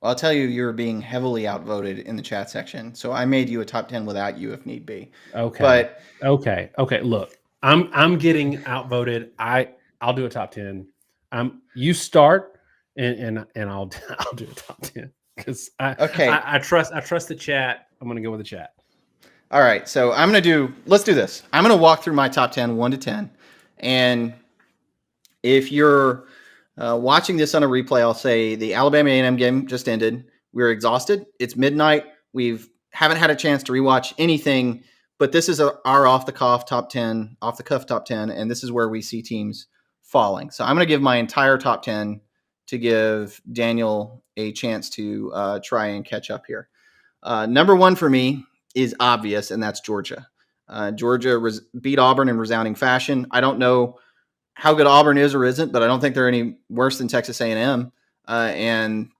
Well, I'll tell you, you're being heavily outvoted in the chat section. So I made you a top 10 without you if need be. Okay. But Okay. Look, I'm getting outvoted. I'll do a top 10. You start and I'll I'll do a top 10 because okay. I trust the chat. I'm gonna go with the chat. All right. So let's do this. I'm going to walk through my top 10, 1 to 10. And if you're watching this on a replay, I'll say the Alabama A&M game just ended. We're exhausted. It's midnight. We've haven't had a chance to rewatch anything, but this is our off the cuff top 10, and this is where we see teams falling. So I'm going to give my entire top 10 to give Daniel a chance to try and catch up here. Number one for me is obvious, and that's Georgia. Georgia beat Auburn in resounding fashion. I don't know how good Auburn is or isn't, but I don't think they're any worse than Texas A&M. And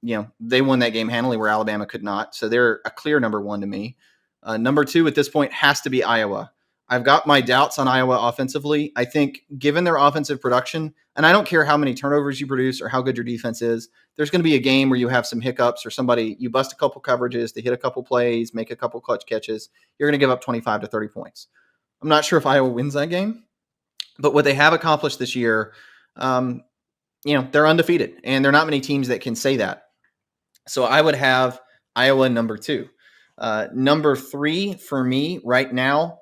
they won that game handily where Alabama could not. So they're a clear number one to me. Number two at this point has to be Iowa. I've got my doubts on Iowa offensively. I think given their offensive production, and I don't care how many turnovers you produce or how good your defense is, there's going to be a game where you have some hiccups or you bust a couple coverages, they hit a couple plays, make a couple clutch catches. You're going to give up 25 to 30 points. I'm not sure if Iowa wins that game, but what they have accomplished this year, they're undefeated, and there are not many teams that can say that. So I would have Iowa number two. Number three for me right now,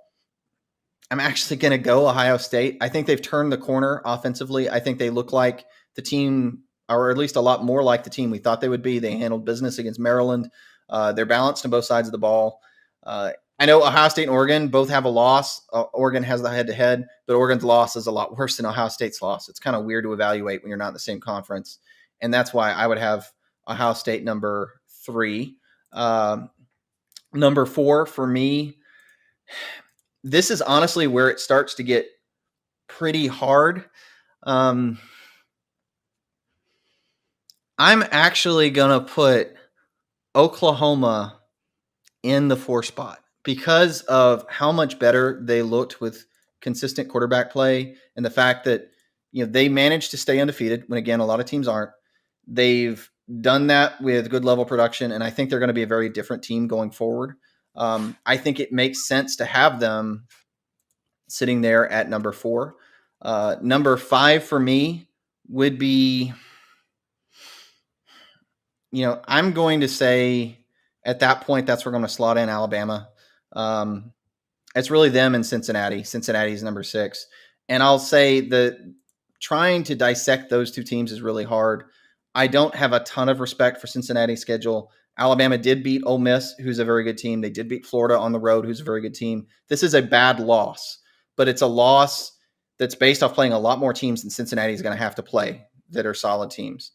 I'm actually going to go Ohio State. I think they've turned the corner offensively. I think they look like the team, or at least a lot more like the team we thought they would be. They handled business against Maryland. They're balanced on both sides of the ball. I know Ohio State and Oregon both have a loss. Oregon has the head-to-head, but Oregon's loss is a lot worse than Ohio State's loss. It's kind of weird to evaluate when you're not in the same conference, and that's why I would have Ohio State number three. Number four for me, this is honestly where it starts to get pretty hard. I'm actually going to put Oklahoma in the 4 spot because of how much better they looked with consistent quarterback play and the fact that they managed to stay undefeated when, again, a lot of teams aren't. They've done that with good level production, and I think they're going to be a very different team going forward. I think it makes sense to have them sitting there at number 4. Number 5 for me would be, I'm going to say at that point, that's where we're going to slot in Alabama. It's really them and Cincinnati. Cincinnati's number 6. And I'll say that trying to dissect those two teams is really hard. I don't have a ton of respect for Cincinnati's schedule. Alabama did beat Ole Miss, who's a very good team. They did beat Florida on the road, who's a very good team. This is a bad loss, but it's a loss that's based off playing a lot more teams than Cincinnati is going to have to play that are solid teams.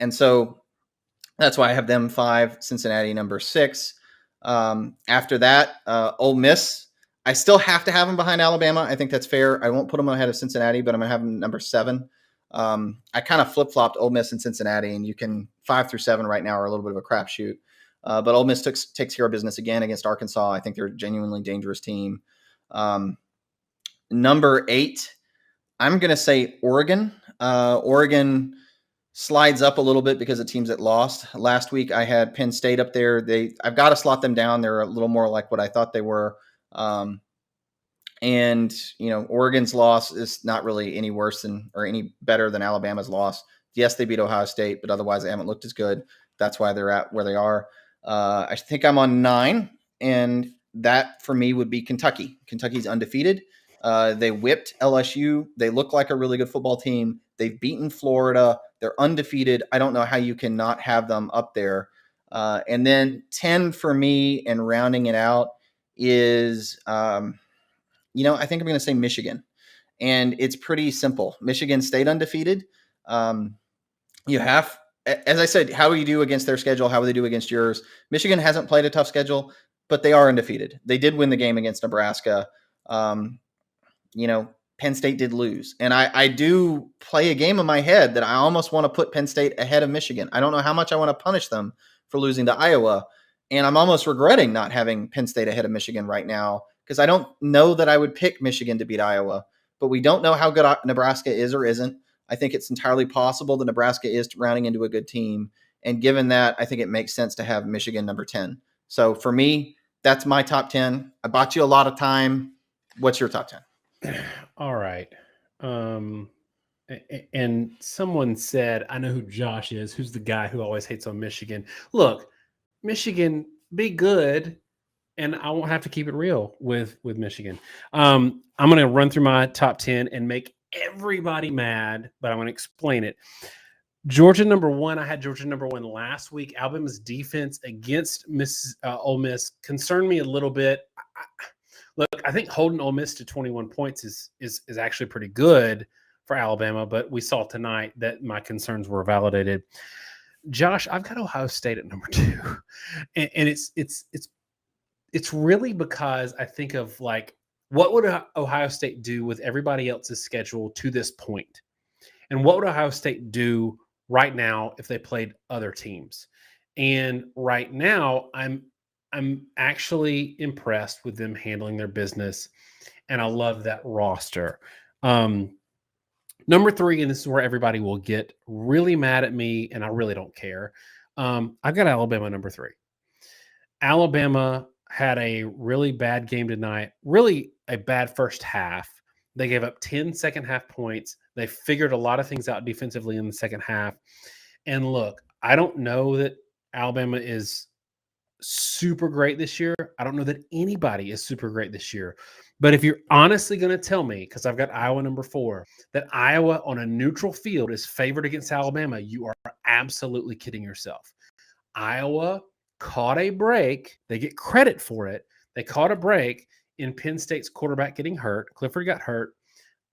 And so that's why I have them 5, Cincinnati number 6. After that, Ole Miss, I still have to have them behind Alabama. I think that's fair. I won't put them ahead of Cincinnati, but I'm going to have them number 7. I kind of flip-flopped Ole Miss and Cincinnati, and you can 5 through 7 right now are a little bit of a crapshoot. But Ole Miss takes care of business again against Arkansas. I think they're a genuinely dangerous team. Number 8, I'm going to say Oregon. Oregon slides up a little bit because of teams that lost. Last week, I had Penn State up there. I've got to slot them down. They're a little more like what I thought they were. And Oregon's loss is not really any worse than or any better than Alabama's loss. Yes, they beat Ohio State, but otherwise they haven't looked as good. That's why they're at where they are. I think I'm on 9, and that for me would be Kentucky. Kentucky's undefeated. They whipped LSU. They look like a really good football team. They've beaten Florida. They're undefeated. I don't know how you can not have them up there. And then 10 for me, and rounding it out is, I think I'm going to say Michigan. And it's pretty simple. Michigan stayed undefeated. You have, as I said, how do you do against their schedule? How do they do against yours? Michigan hasn't played a tough schedule, but they are undefeated. They did win the game against Nebraska. Penn State did lose. And I do play a game in my head that I almost want to put Penn State ahead of Michigan. I don't know how much I want to punish them for losing to Iowa. And I'm almost regretting not having Penn State ahead of Michigan right now because I don't know that I would pick Michigan to beat Iowa. But we don't know how good Nebraska is or isn't. I think it's entirely possible that Nebraska is rounding into a good team. And given that, I think it makes sense to have Michigan number 10. So for me, that's my top 10. I bought you a lot of time. What's your top 10? All right. And someone said, I know who Josh is, who's the guy who always hates on Michigan. Look, Michigan, be good, and I won't have to keep it real with Michigan. I'm going to run through my top 10 and make everybody mad, but I'm going to explain it. Georgia number 1. I had Georgia number 1 last week. Alabama's defense against Ole Miss concerned me a little bit. Look, I think holding Ole Miss to 21 points is actually pretty good for Alabama, but we saw tonight that my concerns were validated. Josh, I've got Ohio State at number 2, and it's really because I think of like, what would Ohio State do with everybody else's schedule to this point, and what would Ohio State do right now if they played other teams? And right now, I'm actually impressed with them handling their business, and I love that roster. Number 3, and this is where everybody will get really mad at me, and I really don't care. I've got Alabama number 3. Alabama had a really bad game tonight, really a bad first half. They gave up 10 second half points. They figured a lot of things out defensively in the second half. And look, I don't know that Alabama is super great this year. I don't know that anybody is super great this year. But if you're honestly going to tell me, because I've got Iowa number 4, that Iowa on a neutral field is favored against Alabama, you are absolutely kidding yourself. Iowa caught a break. They get credit for it. They caught a break in Penn State's quarterback getting hurt. Clifford got hurt.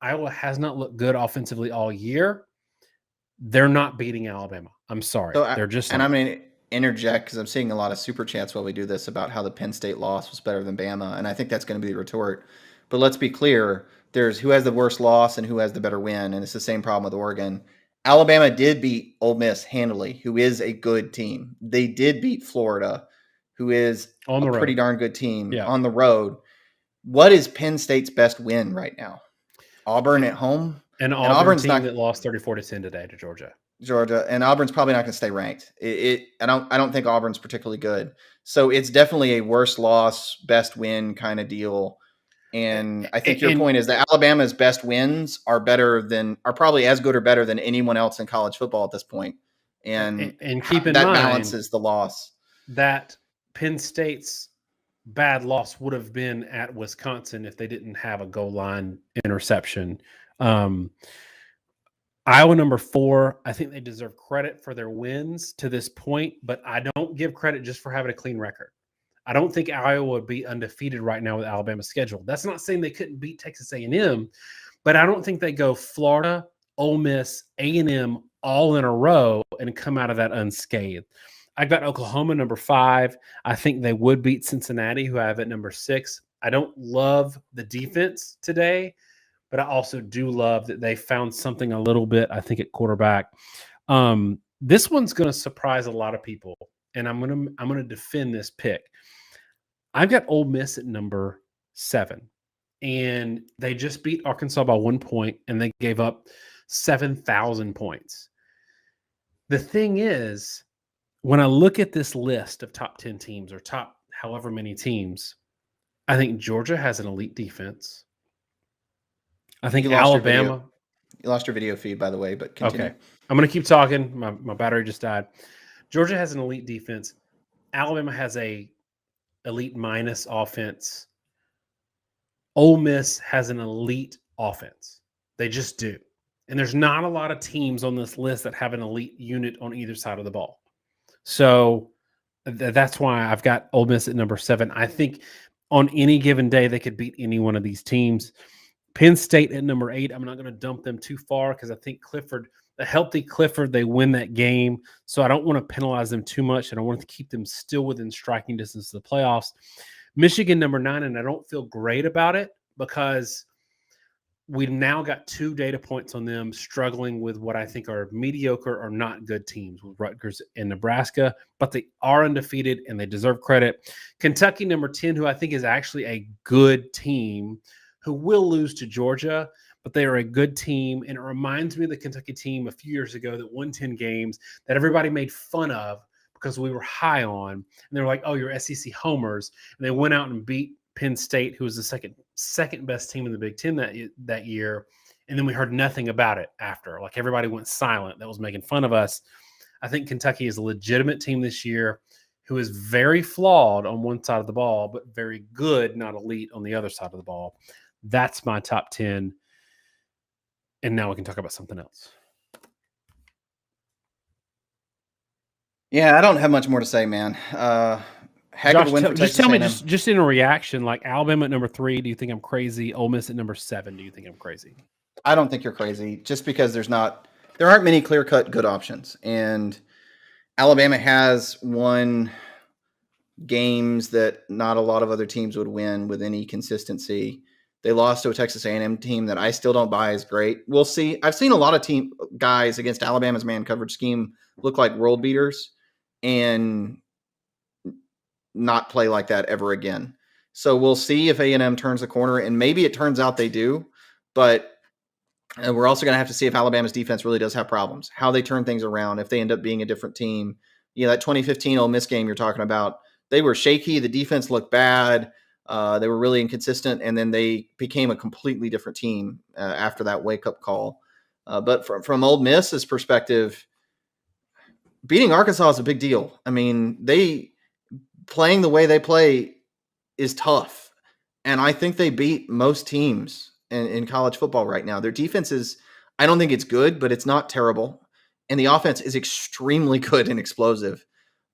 Iowa has not looked good offensively all year. They're not beating Alabama. I'm sorry. They're just and not. I'm going to interject because I'm seeing a lot of super chats while we do this about how the Penn State loss was better than Bama, and I think that's going to be the retort. But let's be clear, there's who has the worst loss and who has the better win, and it's the same problem with Oregon. Alabama did beat Ole Miss handily, who is a good team. They did beat Florida, who is a pretty darn good team on the road. What is Penn State's best win right now? Auburn at home? And Auburn's team that lost 34-10 today to Georgia. And Auburn's probably not going to stay ranked. I don't think Auburn's particularly good. So it's definitely a worse loss, best win kind of deal. And I think your point is that Alabama's best wins are probably as good or better than anyone else in college football at this point. And keep in that mind, balances the loss. That Penn State's bad loss would have been at Wisconsin if they didn't have a goal line interception. Iowa number 4, I think they deserve credit for their wins to this point, but I don't give credit just for having a clean record. I don't think Iowa would be undefeated right now with Alabama's schedule. That's not saying they couldn't beat Texas A&M, but I don't think they go Florida, Ole Miss, A&M all in a row and come out of that unscathed. I got Oklahoma number 5. I think they would beat Cincinnati, who I have at number 6. I don't love the defense today, but I also do love that they found something a little bit, I think, at quarterback. This one's going to surprise a lot of people, and I'm going to defend this pick. I've got Ole Miss at number 7, and they just beat Arkansas by 1 point, and they gave up 7,000 points. The thing is, when I look at this list of top 10 teams or top however many teams, I think Georgia has an elite defense. I think Alabama. You lost your video feed, by the way, but continue. Okay. I'm going to keep talking. My battery just died. Georgia has an elite defense. Alabama has a elite minus offense. Ole Miss has an elite offense. They just do. And there's not a lot of teams on this list that have an elite unit on either side of the ball. So that's why I've got Ole Miss at number 7. I think on any given day, they could beat any one of these teams. Penn State at number 8. I'm not going to dump them too far because I think Clifford, the healthy Clifford, they win that game. So I don't want to penalize them too much, and I want to keep them still within striking distance of the playoffs. Michigan number 9, and I don't feel great about it because we've now got 2 data points on them struggling with what I think are mediocre or not good teams with Rutgers and Nebraska, but they are undefeated and they deserve credit. Kentucky number 10, who I think is actually a good team, who will lose to Georgia, but they are a good team. And it reminds me of the Kentucky team a few years ago that won 10 games that everybody made fun of because we were high on. And they were like, oh, you're SEC homers. And they went out and beat Penn State, who was the second best team in the Big Ten that year. And then we heard nothing about it after. Like everybody went silent that was making fun of us. I think Kentucky is a legitimate team this year who is very flawed on one side of the ball, but very good, not elite, on the other side of the ball. That's my top 10. And now we can talk about something else. Yeah, I don't have much more to say, man. Heck Josh, of a win for Texas just tell me, A&M. just in a reaction, like Alabama at number 3, do you think I'm crazy? Ole Miss at number 7, do you think I'm crazy? I don't think you're crazy, just because there aren't many clear-cut good options. And Alabama has won games that not a lot of other teams would win with any consistency. They lost to a Texas A&M team that I still don't buy as great. We'll see. I've seen a lot of guys against Alabama's man coverage scheme look like world beaters and not play like that ever again. So we'll see if A&M turns the corner, and maybe it turns out they do. But we're also going to have to see if Alabama's defense really does have problems, how they turn things around, if they end up being a different team. That 2015 Ole Miss game you're talking about, they were shaky. The defense looked bad. They were really inconsistent, and then they became a completely different team after that wake-up call. But from Ole Miss's perspective, beating Arkansas is a big deal. I mean, playing the way they play is tough, and I think they beat most teams in college football right now. Their defense is, I don't think it's good, but it's not terrible, and the offense is extremely good and explosive.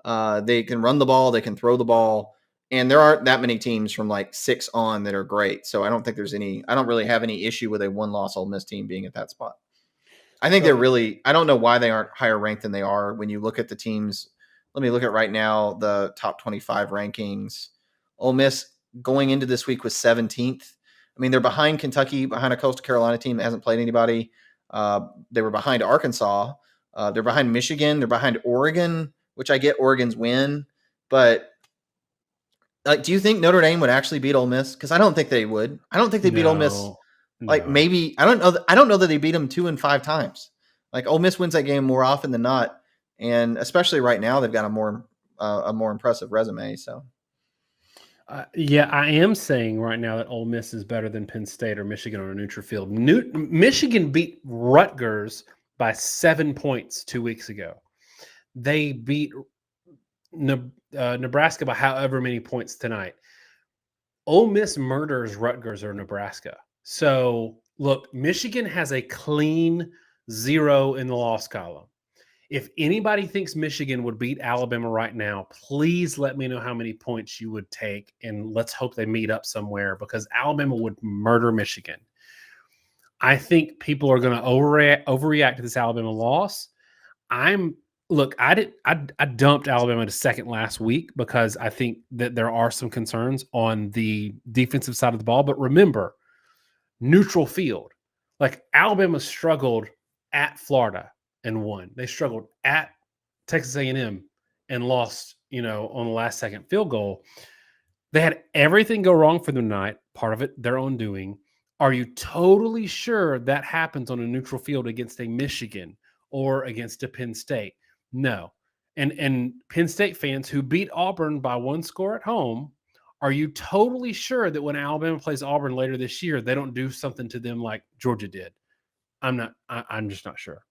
They can run the ball, they can throw the ball, and there aren't that many teams from like 6 on that are great. So I don't really have any issue with a 1-loss Ole Miss team being at that spot. I think I don't know why they aren't higher ranked than they are when you look at the teams. Let me look at right now the top 25 rankings. Ole Miss going into this week was 17th. I mean, they're behind Kentucky, behind a Coastal Carolina team that hasn't played anybody. They were behind Arkansas. They're behind Michigan. They're behind Oregon, which I get Oregon's win. But do you think Notre Dame would actually beat Ole Miss? Because I don't think they would. I don't think they beat Ole Miss. Maybe I don't know that they beat them 2 and 5 times. Like Ole Miss wins that game more often than not, and especially right now they've got a more impressive resume. So, yeah, I am saying right now that Ole Miss is better than Penn State or Michigan on a neutral field. Michigan beat Rutgers by 7 points 2 weeks ago. They beat Nebraska by however many points tonight. Ole Miss murders Rutgers or Nebraska. So, look, Michigan has a clean 0 in the loss column. If anybody thinks Michigan would beat Alabama right now, please let me know how many points you would take, and let's hope they meet up somewhere because Alabama would murder Michigan. I think people are going to overreact to this Alabama loss. I dumped Alabama to second last week because I think that there are some concerns on the defensive side of the ball. But remember, neutral field. Like Alabama struggled at Florida and won. They struggled at Texas A&M and lost, on the last second field goal. They had everything go wrong for them tonight. Part of it, their own doing. Are you totally sure that happens on a neutral field against a Michigan or against a Penn State? No. And Penn State fans who beat Auburn by 1 score at home, are you totally sure that when Alabama plays Auburn later this year, they don't do something to them like Georgia did? I'm just not sure.